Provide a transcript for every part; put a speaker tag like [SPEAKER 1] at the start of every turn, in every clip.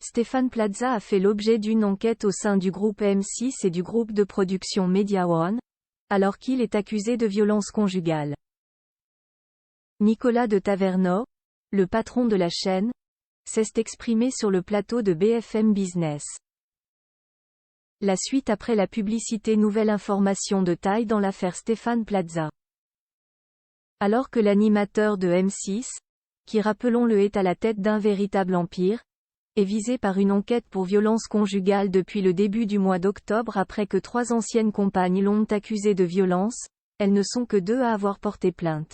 [SPEAKER 1] Stéphane Plaza a fait l'objet d'une enquête au sein du groupe M6 et du groupe de production Media One, alors qu'il est accusé de violence conjugale. Nicolas de Tavernost, le patron de la chaîne, s'est exprimé sur le plateau de BFM Business. La suite après la publicité. Nouvelle information de taille dans l'affaire Stéphane Plaza. Alors que l'animateur de M6, qui rappelons-le est à la tête d'un véritable empire, est visé par une enquête pour violence conjugale depuis le début du mois d'octobre après que 3 anciennes compagnes l'ont accusé de violence, elles ne sont que 2 à avoir porté plainte.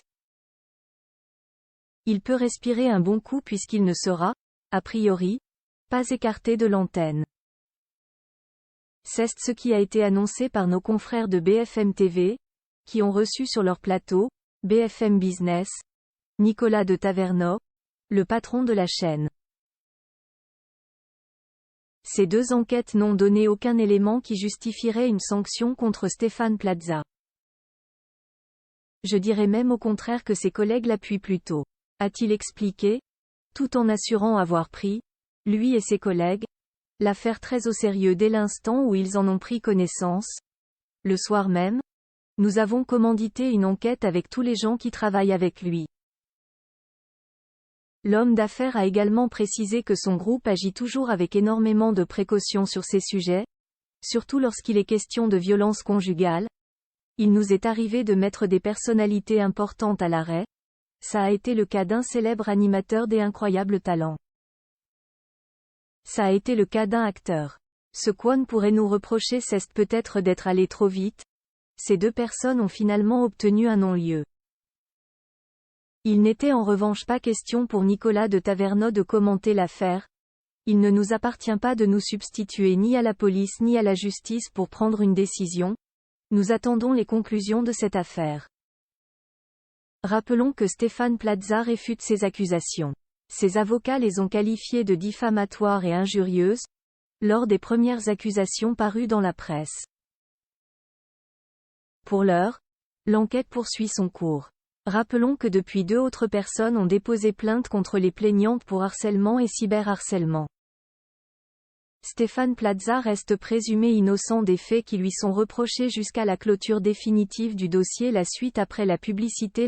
[SPEAKER 1] Il peut respirer un bon coup puisqu'il ne sera, a priori, pas écarté de l'antenne. C'est ce qui a été annoncé par nos confrères de BFM TV, qui ont reçu sur leur plateau, BFM Business, Nicolas de Tavernost, le patron de la chaîne. Ces 2 enquêtes n'ont donné aucun élément qui justifierait une sanction contre Stéphane Plaza. Je dirais même au contraire que ses collègues l'appuient plutôt, a-t-il expliqué, tout en assurant avoir pris, lui et ses collègues, l'affaire très au sérieux dès l'instant où ils en ont pris connaissance. Le soir même, nous avons commandité une enquête avec tous les gens qui travaillent avec lui. L'homme d'affaires a également précisé que son groupe agit toujours avec énormément de précautions sur ces sujets, surtout lorsqu'il est question de violence conjugale. Il nous est arrivé de mettre des personnalités importantes à l'arrêt. Ça a été le cas d'un célèbre animateur des Incroyables Talents. Ça a été le cas d'un acteur. Ce qu'on pourrait nous reprocher c'est peut-être d'être allé trop vite. Ces 2 personnes ont finalement obtenu un non-lieu. Il n'était en revanche pas question pour Nicolas de Tavernost de commenter l'affaire. Il ne nous appartient pas de nous substituer ni à la police ni à la justice pour prendre une décision. Nous attendons les conclusions de cette affaire. Rappelons que Stéphane Plaza réfute ces accusations. Ses avocats les ont qualifiées de diffamatoires et injurieuses, lors des premières accusations parues dans la presse. Pour l'heure, l'enquête poursuit son cours. Rappelons que depuis 2 autres personnes ont déposé plainte contre les plaignantes pour harcèlement et cyberharcèlement. Stéphane Plaza reste présumé innocent des faits qui lui sont reprochés jusqu'à la clôture définitive du dossier. La suite après la publicité.